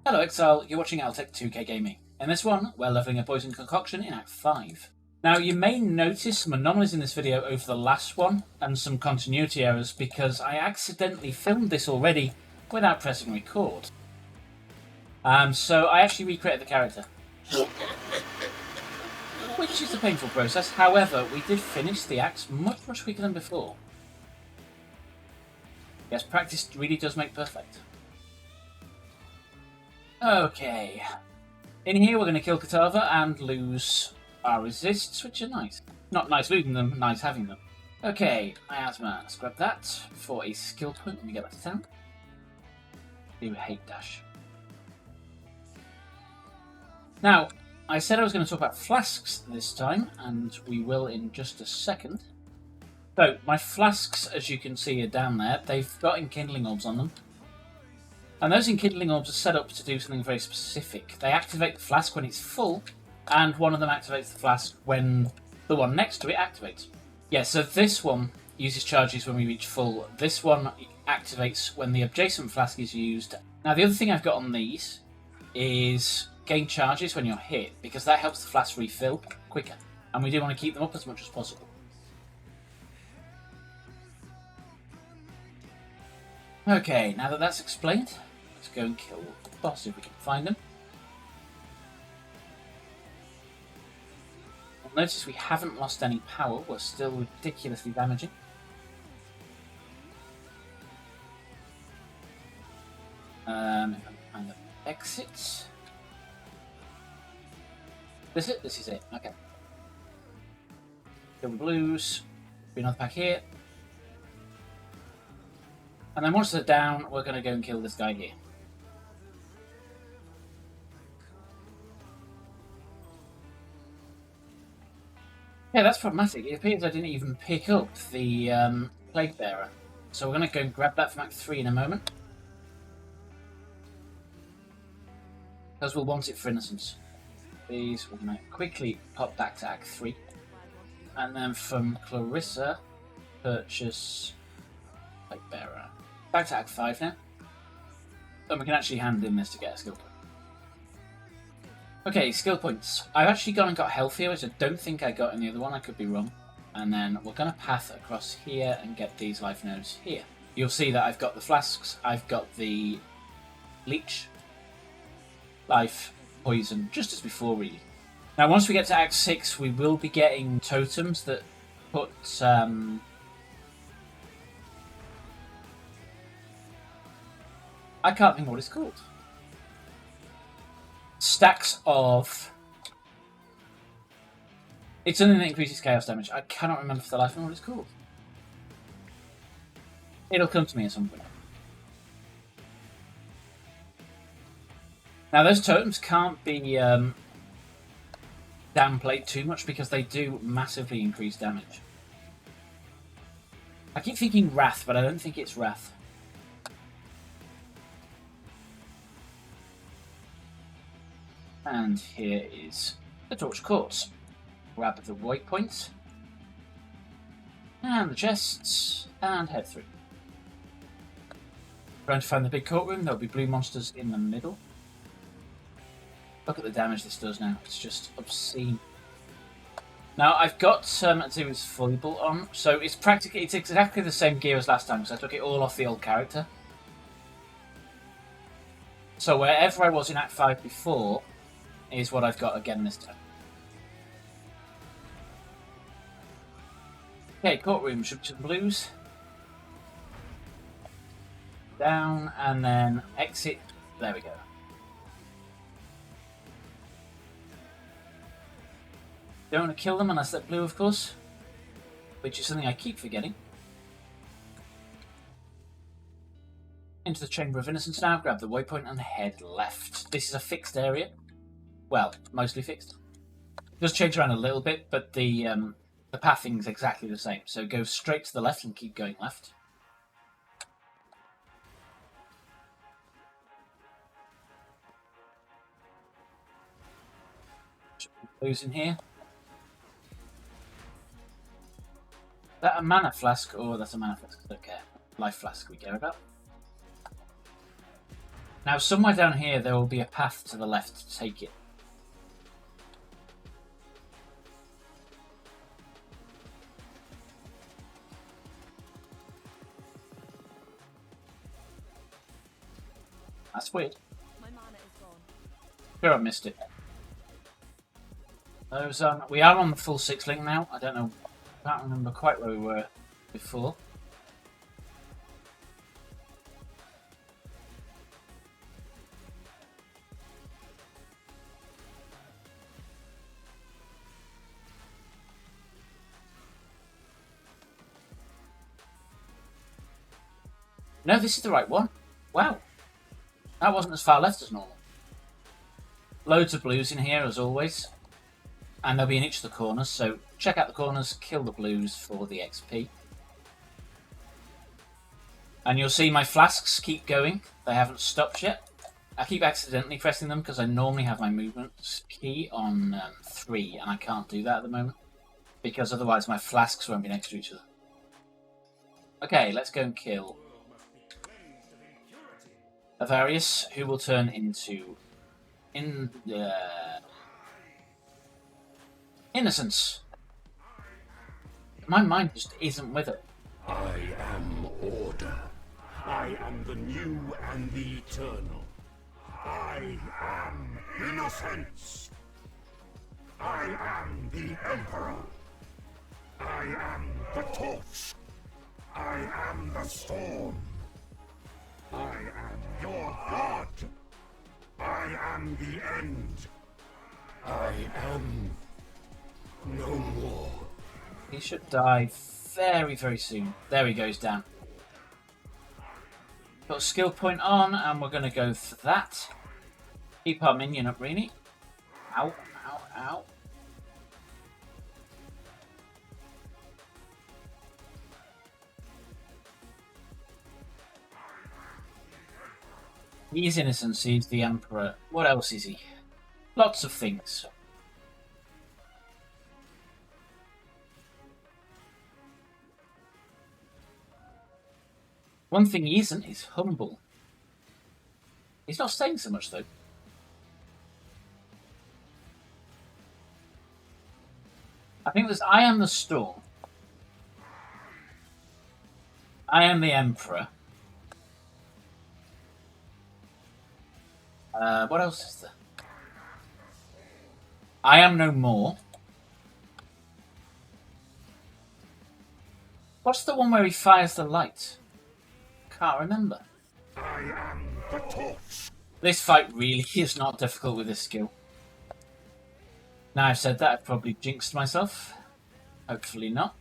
Hello Exile, you're watching Altek2k Gaming. In this one, we're leveling a poison concoction in Act 5. Now, you may notice some anomalies in this video over the last one, and some continuity errors because I accidentally filmed this already without pressing record. So I actually recreated the character. Which is a painful process, however, we did finish the acts much quicker than before. Yes, practice really does make perfect. Okay, in here we're going to kill Kitava and lose our resists, which are nice. Not nice losing them, nice having them. Okay, Miasma, let's grab that for a skill point when we get back to town. Do hate dash. Now, I said I was going to talk about flasks this time, and we will in just a second. So, my flasks, as you can see, are down there. They've got enkindling orbs on them. And those enkindling orbs are set up to do something very specific. They activate the flask when it's full, and one of them activates the flask when the one next to it activates. Yeah, so this one uses charges when we reach full. This one activates when the adjacent flask is used. Now, the other thing I've got on these is gain charges when you're hit, because that helps the flask refill quicker. And we do want to keep them up as much as possible. Okay, now that that's explained, let's go and kill the boss if we can find him. You'll notice we haven't lost any power, we're still ridiculously damaging. If I can find the exit. This is it? This is it, okay. Kill the blues, be another pack here. And then once they're down, we're going to go and kill this guy here. Yeah, that's problematic. It appears I didn't even pick up the Plaguebearer. So we're going to go and grab that from Act 3 in a moment. Because we'll want it for Innocence. These, we're going to quickly pop back to Act 3. And then from Clarissa, purchase Plaguebearer. Back to Act 5 now. And we can actually hand in this to get a skill point. Okay, skill points. I've actually gone and got health here, which I don't think I got in the other one. I could be wrong. And then we're going to path across here and get these life nodes here. You'll see that I've got the flasks, I've got the leech, life, poison, just as before really. Now once we get to Act 6, we will be getting totems that put I can't think what it's called. Stacks of... It's something that increases chaos damage. I cannot remember for the life of me what it's called. It'll come to me at some point. Now those totems can't be downplayed too much because they do massively increase damage. I keep thinking Wrath, but I don't think it's Wrath. And here is the Torch Quartz. Grab the waypoints. And the chests. And head through. Trying to find the big courtroom. There'll be blue monsters in the middle. Look at the damage this does now. It's just obscene. Now, I've got Zeus Foible on. So it's exactly the same gear as last time because I took it all off the old character. So wherever I was in Act 5 before is what I've got again this time. Okay, courtroom, should be some blues. Down, and then exit. There we go. Don't want to kill them unless they're blue, of course. Which is something I keep forgetting. Into the Chamber of Innocence now, grab the waypoint and head left. This is a fixed area. Well, mostly fixed. It does change around a little bit, but the pathing is exactly the same. So go straight to the left and keep going left. Blues in here. Is that a mana flask? Oh, that's a mana flask. I don't care. Life flask we care about. Now, somewhere down here, there will be a path to the left to take it. That's weird. My mana is gone. Sure, I missed it. Those, we are on the full 6 link now. I don't know. I can't remember quite where we were before. No, this is the right one. Wow. That wasn't as far left as normal. Loads of blues in here, as always. And they'll be in each of the corners, so check out the corners, kill the blues for the XP. And you'll see my flasks keep going. They haven't stopped yet. I keep accidentally pressing them because I normally have my movement key on 3, and I can't do that at the moment. Because otherwise my flasks won't be next to each other. Okay, let's go and kill Avarius, who will turn into Innocence. My mind just isn't with it. I am order. I am the new and the eternal. I am Innocence. I am the Emperor. I am the torch. I am the storm. I am your god. I am the end. I am no more. He should die very, very soon. There he goes down. Got a skill point on, and we're going to go for that. Keep our minion up, Irini. Ow, ow, ow. He's Innocence, he's the Emperor. What else is he? Lots of things. One thing he isn't is humble. He's not saying so much, though. I think there's I am the Storm. I am the Emperor. What else is there? I am no more. What's the one where he fires the light? Can't remember. I am the torch. This fight really is not difficult with this skill. Now I've said that, I've probably jinxed myself. Hopefully not.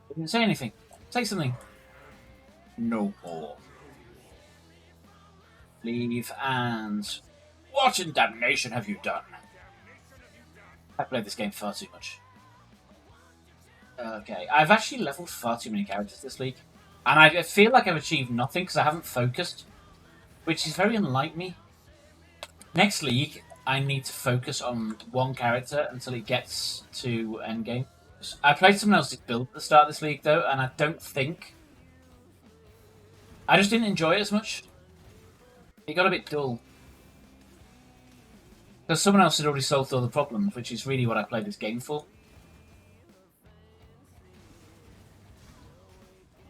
Didn't say anything. Say something. No more. Leave and... What in damnation have you done? I played this game far too much. Okay, I've actually leveled far too many characters this league. And I feel like I've achieved nothing because I haven't focused. Which is very unlike me. Next league, I need to focus on one character until it gets to endgame. I played someone else's build at the start of this league though, and I don't think... I just didn't enjoy it as much. It got a bit dull. Because someone else had already solved all the problems, which is really what I played this game for.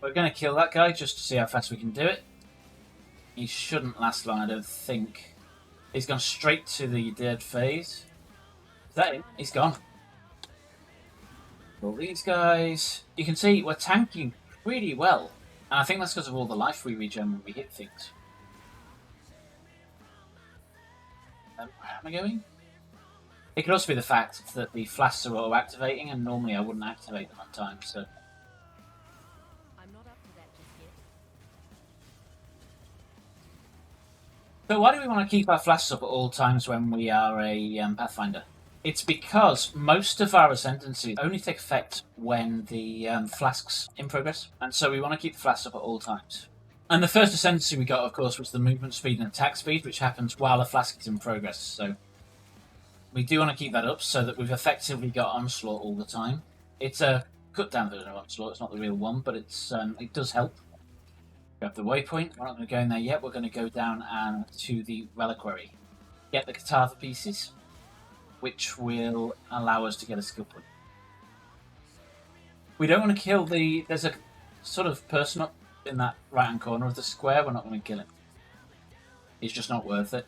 We're going to kill that guy just to see how fast we can do it. He shouldn't last long, I don't think. He's gone straight to the dead phase. Is that him? He's gone. All these guys. You can see we're tanking pretty well. And I think that's because of all the life we regen when we hit things. Where am I going? It could also be the fact that the flasks are auto-activating, and normally I wouldn't activate them on time, so... I'm not up to that just yet. So why do we want to keep our flasks up at all times when we are a Pathfinder? It's because most of our ascendancies only take effect when the flasks in progress, and so we want to keep the flasks up at all times. And the first ascendancy we got, of course, was the movement speed and attack speed, which happens while a flask is in progress. So we do want to keep that up so that we've effectively got onslaught all the time. It's a cut down version of Onslaught. It's not the real one, but it's it does help. We have the waypoint. We're not going to go in there yet. We're going to go down and to the reliquary. Get the Kitava pieces, which will allow us to get a skill point. We don't want to kill the... There's a sort of person up in that right-hand corner of the square. We're not going to kill him. It's just not worth it.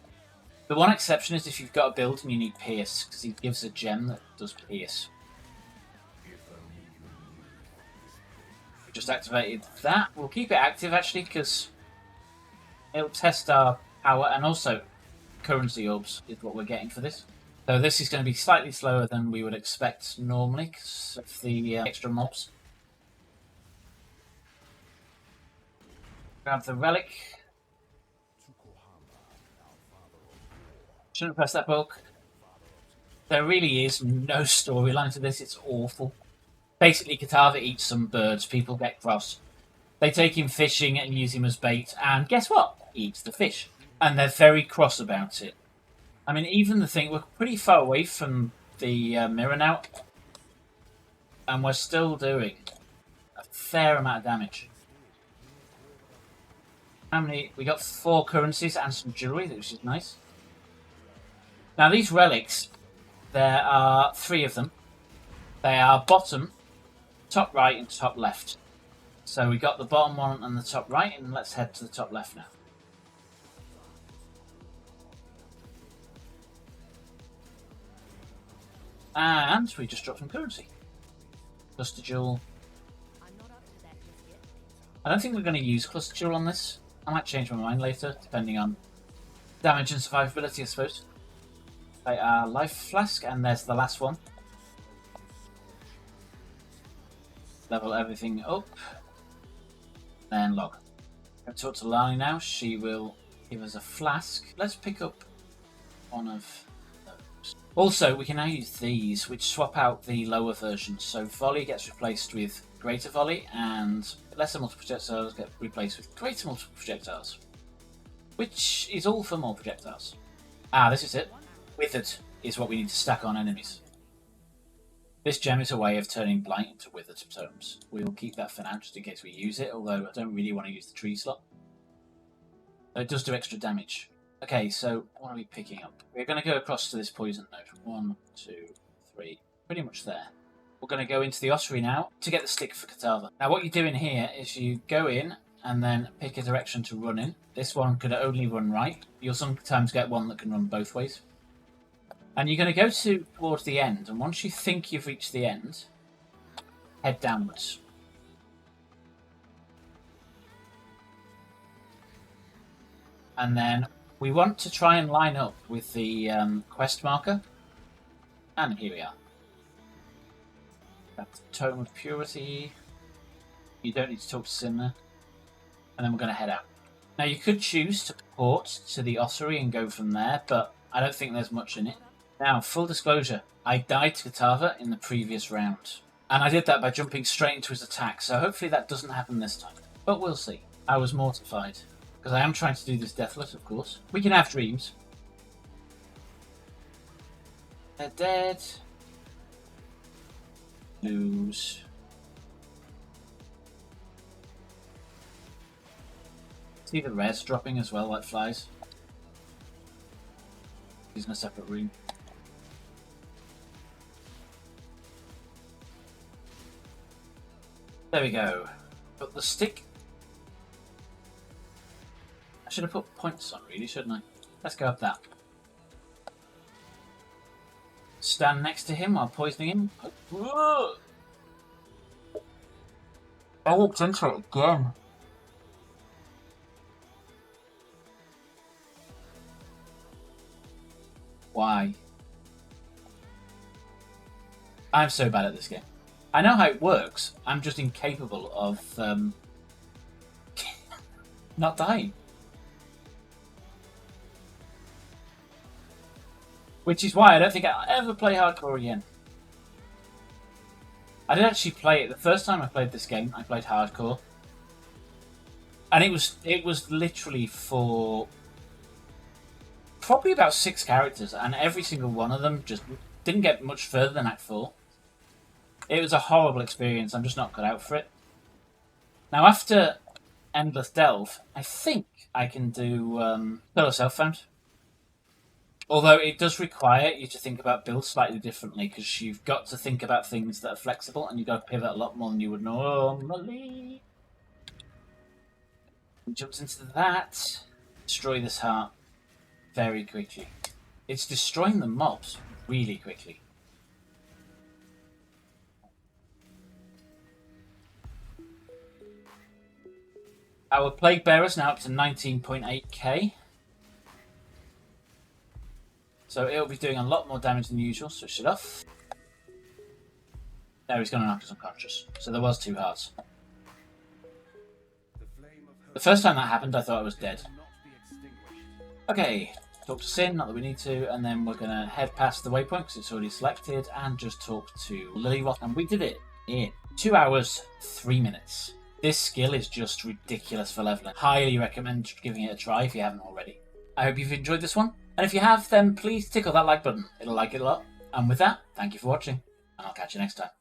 The one exception is if you've got a build and you need Pierce, because he gives a gem that does Pierce. We just activated that. We'll keep it active, actually, because it'll test our power, and also currency orbs is what we're getting for this. So this is going to be slightly slower than we would expect normally, because of the extra mobs. Grab the relic. Shouldn't have pressed that bulk. There really is no storyline to this. It's awful. Basically, Kitava eats some birds. People get cross. They take him fishing and use him as bait. And guess what? He eats the fish. And they're very cross about it. I mean, even the thing... We're pretty far away from the mirror now. And we're still doing a fair amount of damage. How many? We got 4 currencies and some jewellery, which is nice. Now these relics, there are 3 of them. They are bottom, top right and top left. So we got the bottom one and the top right, and let's head to the top left now. And we just dropped some currency. Cluster Jewel. I'm not up to that just yet. I don't think we're going to use Cluster Jewel on this. I might change my mind later, depending on damage and survivability, I suppose. They are Life Flask, and there's the last one. Level everything up. Then log. I'll talk to Lani now. She will give us a flask. Let's pick up one of those. Also, we can now use these, which swap out the lower versions. So Volley gets replaced with Greater Volley, and lesser multiple projectiles get replaced with greater multiple projectiles. Which is all for more projectiles. Ah, this is it. Withered is what we need to stack on enemies. This gem is a way of turning Blight into Withered totems. We will keep that for now, just in case we use it, although I don't really want to use the tree slot. It does do extra damage. Okay, so what are we picking up? We're going to go across to this poison node. 1, 2, 3. Pretty much there. We're going to go into the ossuary now to get the stick for Kitava. Now what you do in here is you go in and then pick a direction to run in. This one could only run right. You'll sometimes get one that can run both ways. And you're going to go towards the end, and once you think you've reached the end, head downwards. And then we want to try and line up with the quest marker. And here we are. That's the Tome of Purity. You don't need to talk to Simna. And then we're going to head out. Now you could choose to port to the ossuary and go from there, but I don't think there's much in it. Now, full disclosure, I died to Kitava in the previous round. And I did that by jumping straight into his attack, so hopefully that doesn't happen this time. But we'll see. I was mortified. Because I am trying to do this deathless, of course. We can have dreams. They're dead. Lose. See the res dropping as well, like flies. He's in a separate room. There we go. But the stick... I should have put points on, really, shouldn't I? Let's go up that. Stand next to him while poisoning him. Whoa! I walked into it again. Why? I'm so bad at this game. I know how it works. I'm just incapable of not dying. Which is why I don't think I'll ever play hardcore again. I did actually play it. The first time I played this game, I played hardcore. And it was literally for probably about 6 characters, and every single one of them just didn't get much further than Act 4. It was a horrible experience. I'm just not cut out for it. Now, after Endless Delve, I think I can do Pillar Self-Found. Although it does require you to think about builds slightly differently, because you've got to think about things that are flexible, and you've got to pivot a lot more than you would normally. He jumps into that. Destroy this heart very quickly. It's destroying the mobs really quickly. Our Plaguebearer is now up to 19.8k. So it'll be doing a lot more damage than usual. Switch it off. Now he's going to knock us unconscious. So there was 2 hearts. The first time that happened, I thought I was dead. Okay, talk to Sin, not that we need to, and then we're going to head past the waypoint because it's already selected, and just talk to Lilywot. And we did it in 2 hours, 3 minutes. This skill is just ridiculous for leveling. Highly recommend giving it a try if you haven't already. I hope you've enjoyed this one. And if you have, then please tickle that like button. It'll like it a lot. And with that, thank you for watching, and I'll catch you next time.